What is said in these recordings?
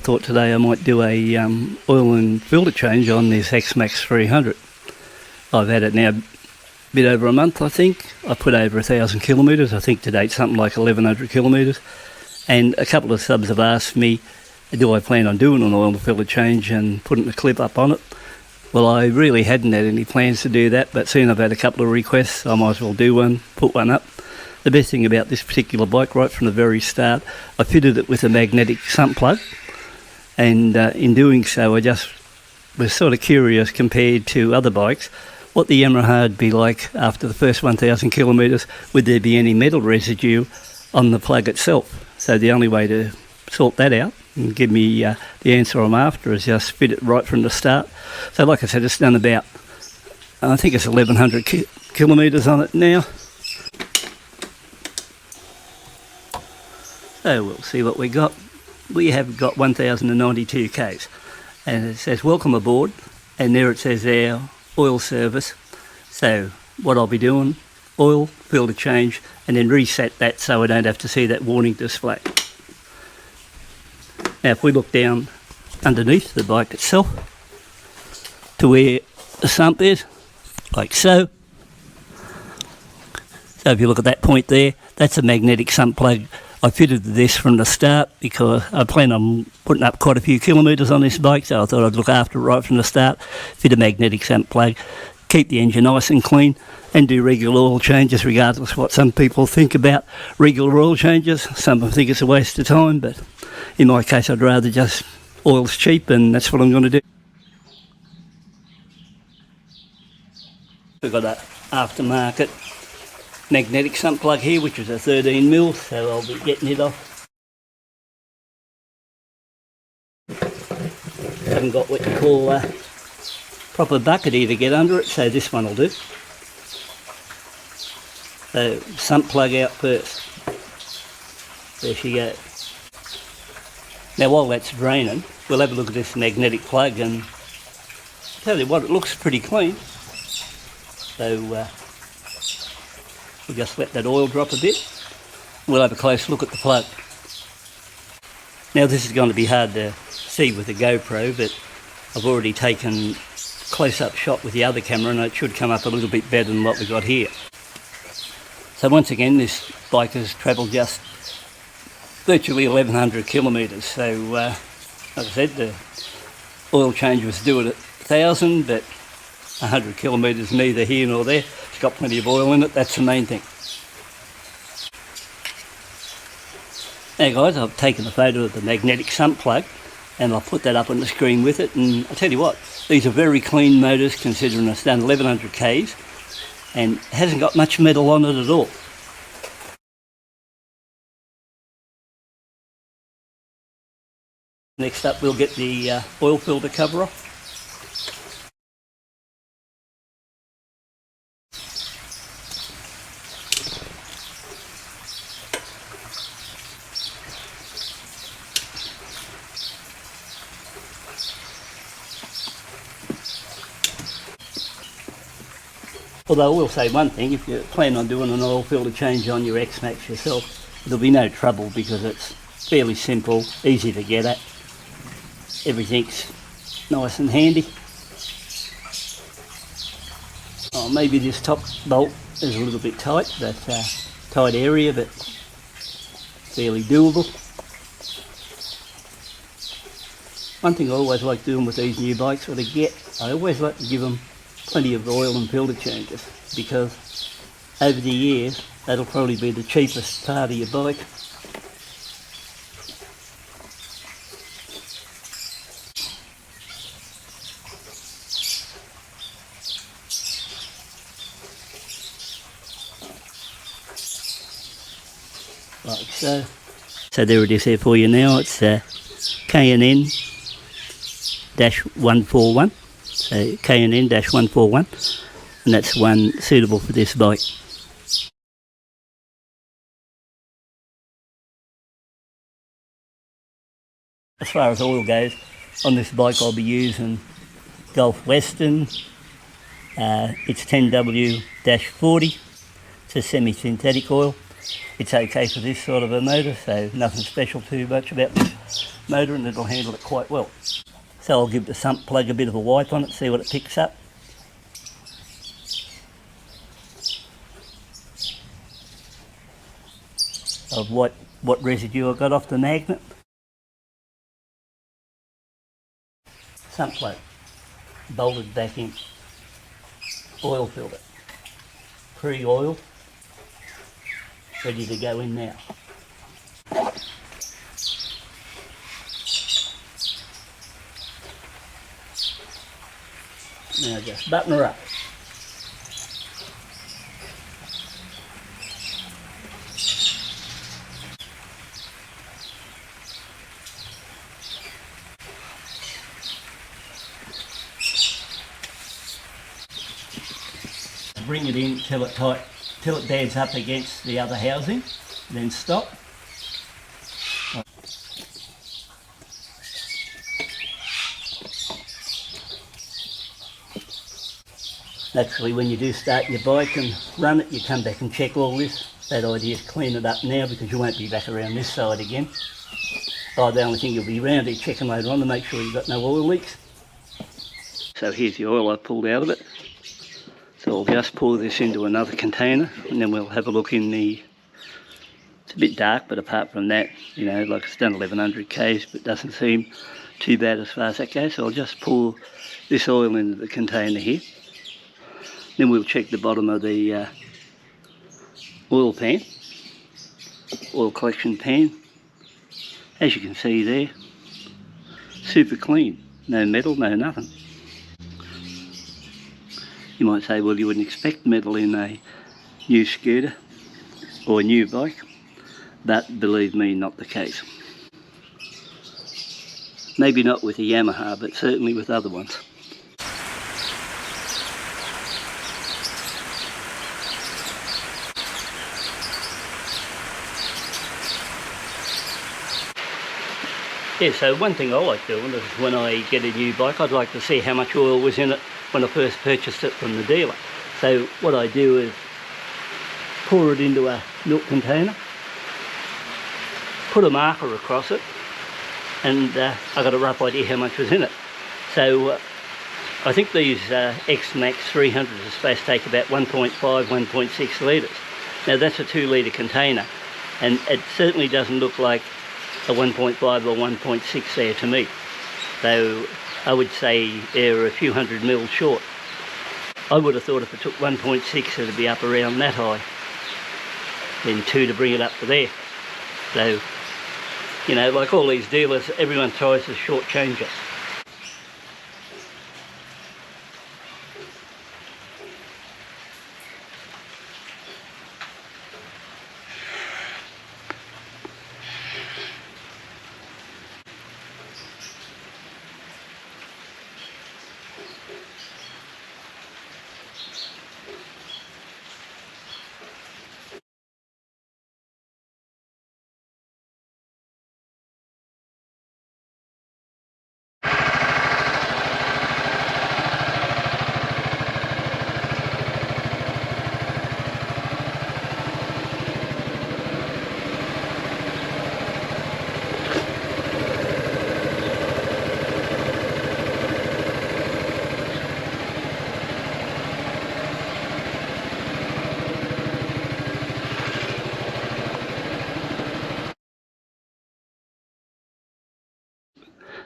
Thought today I might do a oil and filter change on this Xmax 300. I've had it now a bit over a month, I think. I put over 1,000 kilometres. I think to date something like 1,100 kilometres. And a couple of subs have asked me, do I plan on doing an oil and filter change and putting a clip up on it? Well, I really hadn't had any plans to do that, but soon I've had a couple of requests. I might as well do one, put one up. The best thing about this particular bike, right from the very start, I fitted it with a magnetic sump plug. And in doing so, I just was sort of curious compared to other bikes, what the Yamaha would be like after the first 1,000 kilometres. Would there be any metal residue on the plug itself? So the only way to sort that out and give me the answer I'm after is just fit it right from the start. So like I said, it's done about, I think it's 1,100 kilometres on it now. So we'll see what we got. We have got 1,092 Ks, and it says welcome aboard, and there it says our oil service. So what I'll be doing, oil, filter change, and then reset that so I don't have to see that warning display. Now if we look down underneath the bike itself to where the sump is, like so. So if you look at that point there, that's a magnetic sump plug. I fitted this from the start because I plan on putting up quite a few kilometres on this bike, so I thought I'd look after it right from the start. Fit a magnetic sump plug, keep the engine nice and clean, and do regular oil changes regardless of what some people think about regular oil changes. Some people think it's a waste of time, but in my case I'd rather just, oil's cheap and that's what I'm going to do. We've got an aftermarket magnetic sump plug here, which is a 13mm, so I'll be getting it off. Haven't got what you call a proper bucket here to get under it, so this one will do. So sump plug out first. There she goes. Now while that's draining, we'll have a look at this magnetic plug, and tell you what, it looks pretty clean. So we'll just let that oil drop a bit. We'll have a close look at the plug. Now this is going to be hard to see with the GoPro, but I've already taken close-up shot with the other camera and it should come up a little bit better than what we've got here. So once again, this bike has travelled just virtually 1,100 kilometres. So like I said, the oil change was due at 1,000, but 100 kilometres neither here nor there. It's got plenty of oil in it, that's the main thing. Now guys, I've taken a photo of the magnetic sump plug and I'll put that up on the screen with it, and I tell you what, these are very clean motors considering it's done 1,100 Ks and hasn't got much metal on it at all. Next up we'll get the oil filter cover off. Although I will say one thing, if you plan on doing an oil filter change on your Xmax yourself, there'll be no trouble because it's fairly simple, easy to get at. Everything's nice and handy. Oh, maybe this top bolt is a little bit tight, but tight area, but fairly doable. One thing I always like doing with these new bikes when I get, I always like to give them plenty of oil and filter changes, because over the years that'll probably be the cheapest part of your bike. Like so. So there it is there for you now. It's KNN-141. So KNN-141, and that's one suitable for this bike. As far as oil goes, on this bike I'll be using Gulf Western. It's 10W-40. It's a semi-synthetic oil. It's okay for this sort of a motor, so nothing special too much about this. motor and it'll handle it quite well. So I'll give the sump plug a bit of a wipe on it, see what it picks up. Of what residue I got off the magnet. Sump plug bolted back in. Oil filter, pre-oil, ready to go in now. Now just button her up. Bring it in till it dads up against the other housing, then stop. Naturally, when you do start your bike and run it, you come back and check all this. That idea is clean it up now because you won't be back around this side again. Oh, the only thing you'll be around here checking later on to make sure you've got no oil leaks. So here's the oil I pulled out of it. So I'll just pour this into another container and then we'll have a look in the... It's a bit dark, but apart from that, you know, like it's done 1100 k's, but doesn't seem too bad as far as that goes. So I'll just pour this oil into the container here. Then we'll check the bottom of the oil pan, oil collection pan. As you can see there, super clean, no metal, no nothing. You might say, well, you wouldn't expect metal in a new scooter or a new bike, but believe me, not the case. Maybe not with a Yamaha, but certainly with other ones. Yeah, so one thing I like doing is when I get a new bike, I'd like to see how much oil was in it when I first purchased it from the dealer. So what I do is pour it into a milk container, put a marker across it, and I got a rough idea how much was in it. So I think these Xmax 300s are supposed to take about 1.5, 1.6 litres. Now that's a 2 litre container, and it certainly doesn't look like a 1.5 or 1.6 there to me. So I would say they're a few hundred mil short. I would have thought if it took 1.6 it'd be up around that high. Then 2 to bring it up to there. So, you know, like all these dealers, everyone tries to shortchange us.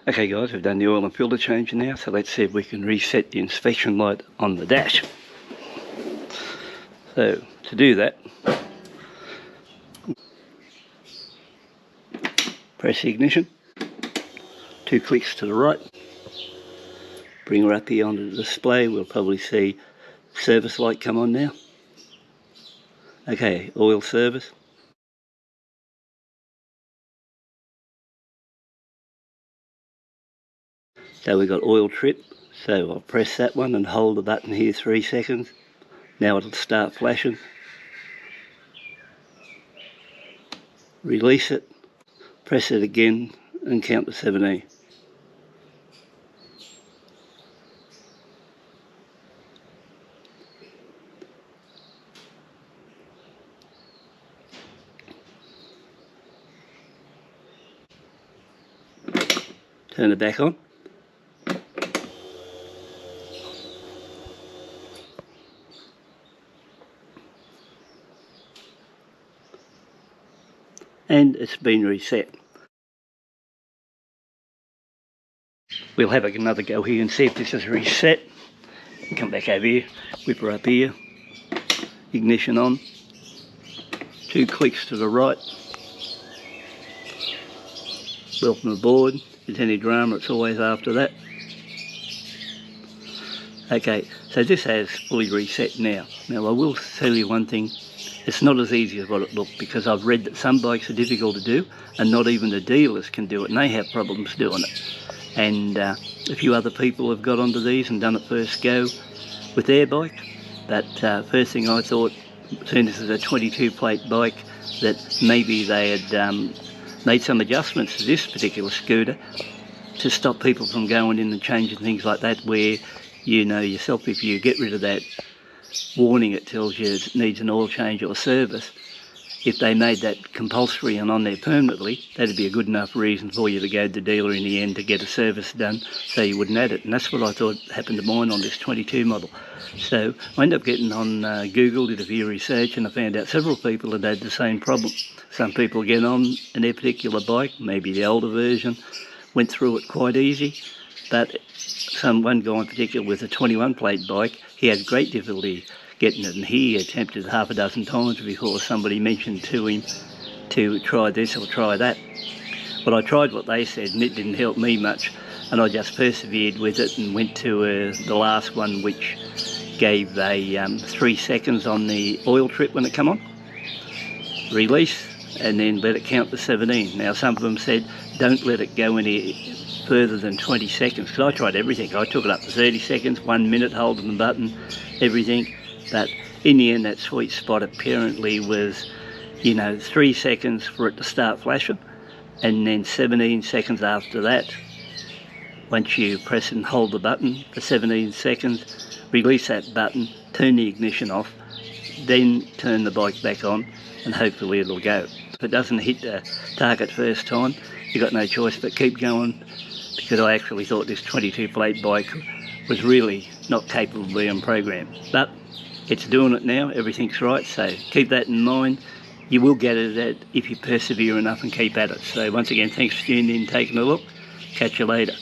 Okay guys, we've done the oil and filter change now, so let's see if we can reset the inspection light on the dash. So to do that, press the ignition, 2 clicks to the right, bring her up here onto the display. We'll probably see service light come on now. Okay, oil service. So we've got oil trip, so I'll press that one and hold the button here 3 seconds. Now it'll start flashing. Release it, press it again and count to 17. Turn it back on. And it's been reset. We'll have another go here and see if this is reset. Come back over here, whip her up here, ignition on, 2 clicks to the right. Welcome aboard. If there's any drama, it's always after that. Okay, so this has fully reset now. Now I will tell you one thing, it's not as easy as what it looked, because I've read that some bikes are difficult to do and not even the dealers can do it, and they have problems doing it. And a few other people have got onto these and done it first go with their bike. But first thing I thought, seeing this is a 22 plate bike, that maybe they had made some adjustments to this particular scooter to stop people from going in and changing things like that, where you know yourself, if you get rid of that warning it tells you it needs an oil change or service, if they made that compulsory and on there permanently, that'd be a good enough reason for you to go to the dealer in the end to get a service done, so you wouldn't add it. And that's what I thought happened to mine on this 22 model. So I ended up getting on Google, did a few research, and I found out several people had had the same problem. Some people get on in their particular bike, maybe the older version, went through it quite easy, but one guy in particular with a 21 plate bike, he had great difficulty getting it, and he attempted half a dozen times before somebody mentioned to him to try this or try that. Well, I tried what they said and it didn't help me much, and I just persevered with it and went to the last one, which gave a 3 seconds on the oil trip when it come on, release, and then let it count to 17. Now some of them said don't let it go any further than 20 seconds, because I tried everything. I took it up to 30 seconds, 1 minute holding the button, everything. But in the end, that sweet spot apparently was, 3 seconds for it to start flashing, and then 17 seconds after that. Once you press and hold the button for 17 seconds, release that button, turn the ignition off, then turn the bike back on, and hopefully it'll go. If it doesn't hit the target first time, you've got no choice but keep going, because I actually thought this 22 plate bike was really not capable of being programmed. But it's doing it now, everything's right, so keep that in mind. You will get it if you persevere enough and keep at it. So once again, thanks for tuning in, taking a look. Catch you later.